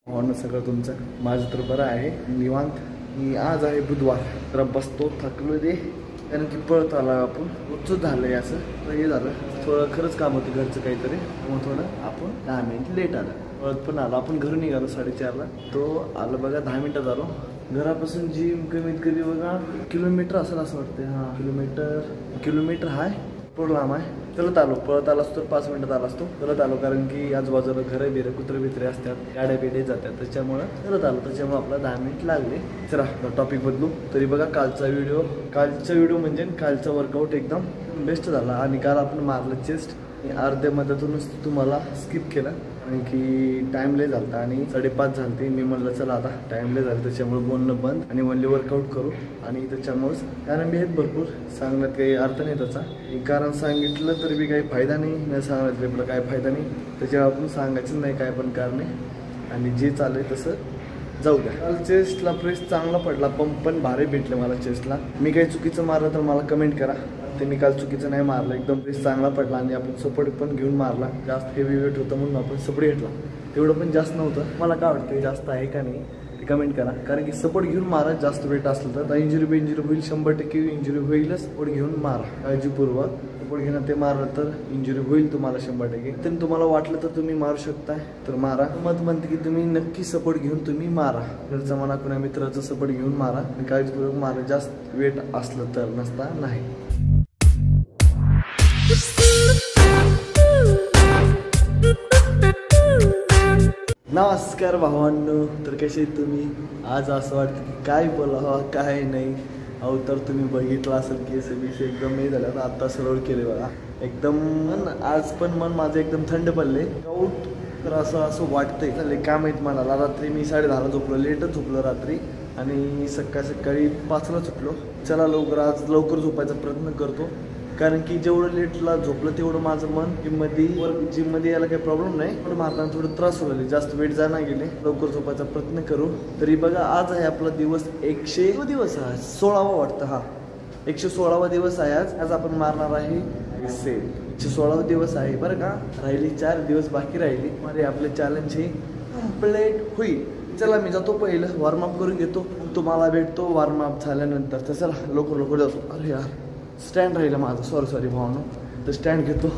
म्हणून सगळं तुमचं माझं तर बरं आहे निवांत. मी आज आहे बुधवार, तर बसतो थकलो दे, कारण की पळत आला आपण रोजच झालंय असं. तर हे झालं थोडं खरंच काम होतं घरचं काहीतरी, मग थोडं आपण 10 मिनिट लेट आलं. पळत पण आलो आपण, घरून निघालो 4:30ला, तो आलो बघा 10 मिनिटात आलो. घरापासून जिम कमीत कमी बघा किलोमीटर असेल असं वाटतं. हां किलोमीटर हाय, थोडं लांब आहे. चलत आलो, पळत आला असतो 5 मिनिटात आला असतो. चलत आलो कारण की आजूबाजूला घरं बिरं कुत्रे बित्रे असतात, गाड्या बिड्या जातात, त्याच्यामुळं चलत आलो. त्याच्यामुळे आपला 10 मिनिट लागले. चला टॉपिक बदलू. तरी बघा कालचा व्हिडिओ म्हणजे कालचा वर्कआउट एकदम बेस्ट झाला. आणि काल आपण मारलं चेस्ट, अर्ध्या मध्यातूनच तुम्हाला स्किप केला कारण की टाइम लय झाला आणि 5:30 झालते. मी म्हणलं चला आता टाइम लय झालं, त्याच्यामुळे बोलणं बंद आणि म्हणले वर्कआउट करू. आणि त्याच्यामुळेच कारण मी आहेत भरपूर सांगण्यात काही अर्थ नाही त्याचा, कारण सांगितलं तर बी काही फायदा नाही सांगण्यात आपलं काय फायदा नाही. त्याच्यावर आपण सांगायचं नाही काय पण कारण आहे, आणि जे चालू आहे तसं जाऊ द्या. काल चेस्टला प्रेस चांगला पडला, पंप पण भारी भेटले मला चेस्टला. मी काही चुकीचं मारलं तर मला कमेंट करा. ते मी काल चुकीचं नाही मारलं, एकदम प्रेस चांगला पडला. आणि आपण सपोर्ट पण घेऊन मारला, जास्त हेवी वेट होतं म्हणून आपण सपोर्ट घेतला. तेवढं पण जास्त नव्हतं. मला काय वाटतं जास्त आहे का नाही ते कमेंट करा, कारण की सपोर्ट घेऊन मारा. जास्त वेट असलं तर इंजुरी होईल, 100% इंजुरी होईलच. सपोर्ट घेऊन मारा काळजीपूर्वक. सपोर्ट घेणं ते मारलं तर इंजुरी होईल तुम्हाला 100%. तर तुम्हाला वाटलं तर तुम्ही मारू शकताय तर मारा. मत म्हणते की तुम्ही नक्की सपोर्ट घेऊन तुम्ही मारा. घरचा म्हणा कुणा मित्राचा सपोर्ट घेऊन मारा आणि काळजीपूर्वक मारा, जास्त वेट असलं तर, नसता नाही. नमस्कार भावांनो, तर कसे तुम्ही? आज असं वाटतं की काय बोलावं काय नाही. अहो तर तुम्ही बघितलं असेल की केस एकदम हे झालं ना, आता सरळ केले बघा एकदम. आज पण मन माझं एकदम थंड पडले. आऊट तर असं वाटतंय झाले काय माहीत मला. रात्री मी 10:30ला झोपलो, लेटच झोपलो रात्री आणि सकाळी 5ला झोपलो. चला लवकर आज लवकर झोपायचा प्रयत्न करतो, कारण की जेवढं लेटला झोपलं तेवढं माझं मन जिममध्ये यायला काही प्रॉब्लेम नाही, पण मारताना थोडं त्रास होईल, जास्त वेट जाणार गेले. लवकर झोपायचा प्रयत्न करू. तरी बघा आज आहे आपला दिवस 100 दिवस आहे, 16वा वाटतं. हा 116वा दिवस आहे आज आपण मारणार आहे सेट. 116वा दिवस आहे बरं का. राहिली 4 दिवस बाकी राहिली, मध्ये आपले चॅलेंज हे कम्प्लीट होईल. चला मी जातो, पहिलं वॉर्मअप करून घेतो, तुम्हाला भेटतो वॉर्मअप झाल्यानंतर. तर चला लवकर जातो. अरे यार स्टँड राहिलं माझं, सॉरी भावनो. तर स्टँड घेतो,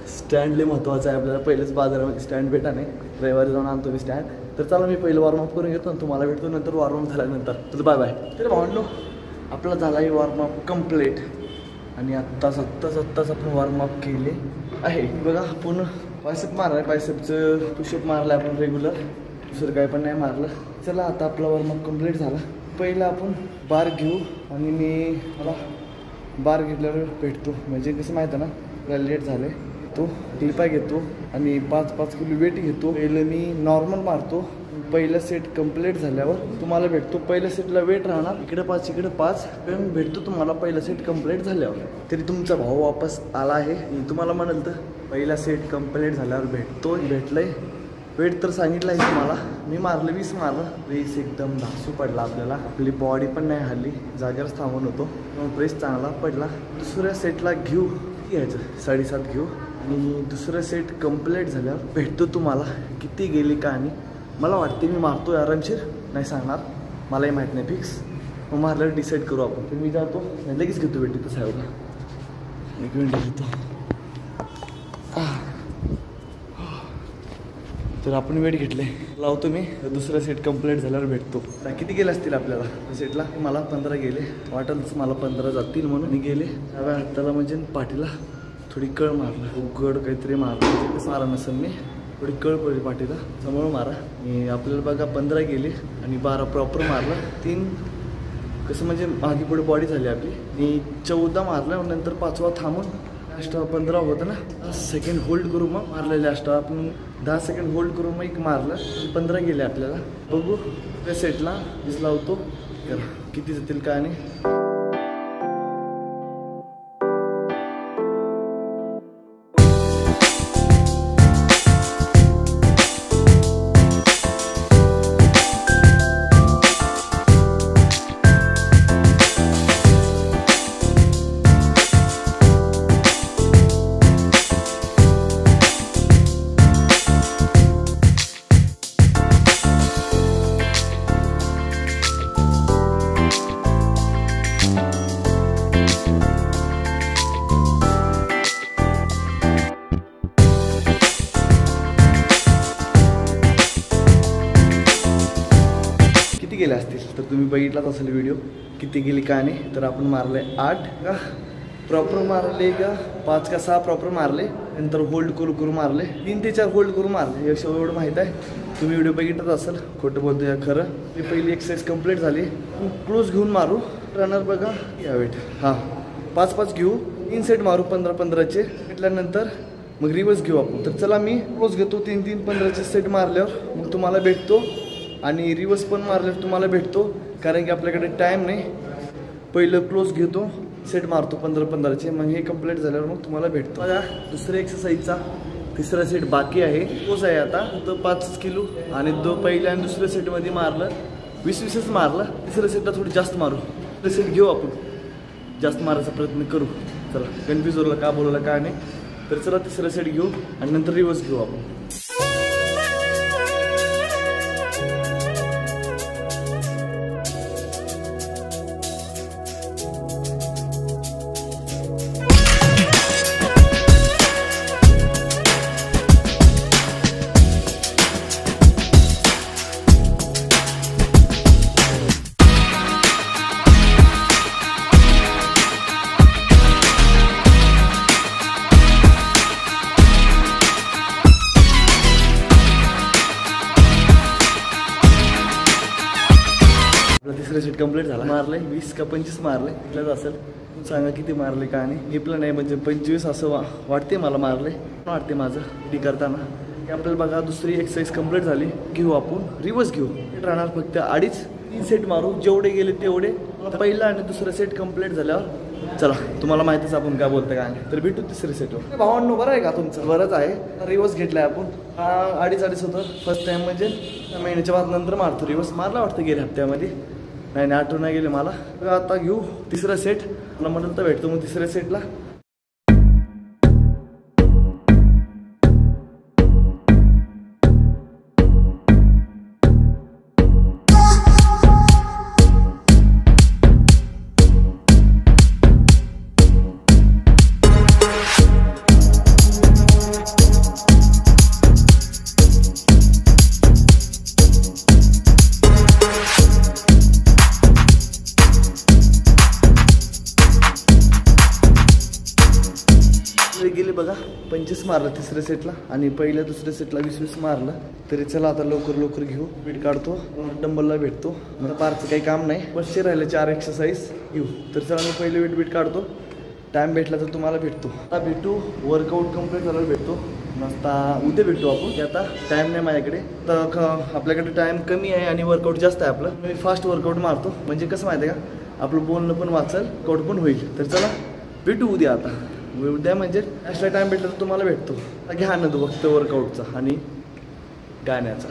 स्टँड लय महत्त्वाचं आहे आपल्याला. पहिलेच बाजारामध्ये स्टँड भेटा नाही, रविवारी जाऊन आणतो मी स्टँड. तर चला मी पहिलं वॉर्मअप करून घेतो आणि तुम्हाला भेटतो नंतर वॉर्मअप झाल्यानंतर. तर बाय. तर भावनो आपला झाला आहे वॉर्मअप कम्प्लीट आणि आत्ताच आपण वॉर्मअप केले आहे. बघा आपण बायसेप मारलं आहे, बायसेपचं पुशअप मारलं आहे आपण रेग्युलर, दुसरं काही पण नाही मारलं. चला आता आपला वॉर्मअप कम्प्लीट झाला. पहिलं आपण बार घेऊ आणि मला बार घेतल्यावर भेटतो, म्हणजे कसं माहिती आहे ना आपल्याला लेट झाले. तो क्लिपा घेतो आणि 5 किलो वेट घेतो. पहिलं मी नॉर्मल मारतो. पहिला सेट कंप्लीट झाल्यावर तुम्हाला भेटतो. पहिल्या सेटला वेट राहणार इकडे 5 इकडे 5, पण भेटतो तुम्हाला पहिला सेट कंप्लीट झाल्यावर. तरी तुमचा भाऊ वापस आला आहे. तुम्हाला म्हणाल तर पहिला सेट कंप्लीट झाल्यावर भेटलंय. वेट तर सांगितलं आहे तुम्हाला, मी मारलं 20 मारलं. प्रेस एकदम धासू पडला आपल्याला, आपली बॉडी पण नाही हल्ली, जागेवरच थांबून होतो. प्रेस चांगला पडला. दुसऱ्या सेटला घ्यायचं 7.5 घेऊ आणि दुसरं सेट कंप्लीट झाल्यावर भेटतो तुम्हाला किती गेली का. आणि मला वाटते मी मारतो आरामशीर, नाही सांगणार, मलाही माहीत नाही फिक्स. मग मारल्यावर डिसाईड करू आपण. तर मी जातो, लगेच घेतो वेट तिथं साहेबला. 1 मिनिट घेतो. तर आपण वेट घेतले, लावतो मी. दुसरा सेट कंप्लीट झाल्यावर भेटतो. किती गेले असतील आपल्याला सेटला? मला 15 गेले, वाटलंच मला 15 जातील म्हणून मी गेले. डाव्या हाताला म्हणजे पाठीला थोडी कळ मारलं, उघड काहीतरी मारलं, कसं मारा नसेल मी, थोडी कळ पडली पाठीला, समोर मारा. आणि आपल्याला बघा 15 गेले आणि 12 प्रॉपर मारलं. 3 कसं म्हणजे मागे पुढे बॉडी झाली आपली. आणि 14 मारलं, नंतर 5वा थांबून लास्ट 15 होतं ना, सेकंड होल्ड करू मग मारले. लास्ट आपण 10 सेकंड होल्ड करू मग एक मारलं, 15 गेले आपल्याला. बघू त्या सेटला दिसला होतो किती जातील काय नाही. गेले असतील तर तुम्ही बघितलाच असेल व्हिडिओ किती गेली का नाही. तर आपण मारले 8 का प्रॉपर मारले का 5 का 6 प्रॉपर मारले, नंतर होल्ड करू मारले, 3 ते 4 होल्ड करू मारले. एवढं माहीत आहे. तुम्ही व्हिडिओ बघितलाच असेल, खोटं बोलतोय खरं. ही पहिली एक्सरसाइज कंप्लीट झाली. क्लोज घेऊन मारू. रनर बघा या वेट. हां 5-5 घेऊ, 3 सेट मारू 15-15चे. घेतल्यानंतर मग रिवर्स घेऊ आपण. तर चला मी क्लोज घेतो 3-3 15चे सेट मारल्यावर मग तुम्हाला भेटतो, आणि रिवर्स पण मारल्यावर तुम्हाला भेटतो, कारण की आपल्याकडे टाईम नाही. पहिलं क्लोज घेतो, सेट मारतो 15-15चे, मग हे कंप्लीट झाल्यावर मग तुम्हाला भेटतो. बघा दुसऱ्या एक्सरसाइजचा तिसरा सेट बाकी आहे. तोच आहे आता. तो 5 किलो आणि तो पहिल्या आणि दुसऱ्या सेटमध्ये मारलं 20-20च मारलं. तिसऱ्या सेटला थोडी जास्त मारू. तिसरं सेट घेऊ आपण, जास्त मारायचा प्रयत्न करू. चला कन्फ्यूज होलं का बोलवलं का नाही. तर चला तिसरं सेट घेऊ आणि नंतर रिवर्स घेऊ आपण. तिसरा सेट कंप्लीट झाला. मारले 20 का 25 मारले. इथलंच असेल सांगा किती मारले का नाही. हे प्लॅन आहे म्हणजे 25 असं वाटते मला. मारले वाटते माझं ती करताना. हे आपल्याला बघा दुसरी एक्सरसाइज कंप्लीट झाली. घेऊ आपण रिवर्स घेऊ. राहणार फक्त 2.5-3 सेट मारू, जेवढे गेले तेवढे. पहिला आणि दुसरा सेट कंप्लीट झाल्यावर चला तुम्हाला माहितीच आपण काय बोलतं काय नाही. तर भेटू तिसऱ्या सेटवर. भावांनो बरं आहे का तुमचं? बरंच आहे. रिवर्स घेतलाय आपण. 2.5 होतं फर्स्ट टाइम, म्हणजे महिन्याच्या बाद नंतर मारतो रिवर्स. मारला वाटतं गेल्या हप्त्यामध्ये, नाही आठवण नाही गेले मला. आता घेऊ तिसरा सेट. मला म्हटलं तर भेटतो मग तिसऱ्या सेटला. गेले बघा 25 मारलं तिसऱ्या सेटला, आणि पहिल्या दुसऱ्या सेटला 20-20 मारलं. तरी चला आता लवकर घेऊ. वेट काढतो, डंबलला भेटतो. मला पारचं काही काम नाही, बसचे राहिले 4 एक्सरसाइज घेऊ. तर चला मी पहिले वेट काढतो. टाईम भेटला तर तुम्हाला भेटतो. आता भेटू वर्कआउट कंप्लीट करायला भेटतो. नसता उद्या भेटू आपण. आता टाईम नाही माझ्याकडे. तर आपल्याकडे टाईम कमी आहे आणि वर्कआउट जास्त आहे आपलं. मी फास्ट वर्कआउट मारतो, म्हणजे कसं माहिती आहे का, आपलं बोलणं पण वाचल, वर्कआउट पण होईल. तर चला भेटू उद्या. आता उद्या म्हणजे एक्स्ट्रा टाईम भेटला तर तुम्हाला भेटतो. घ्या ना तो फक्त वर्कआउटचा आणि गाण्याचा.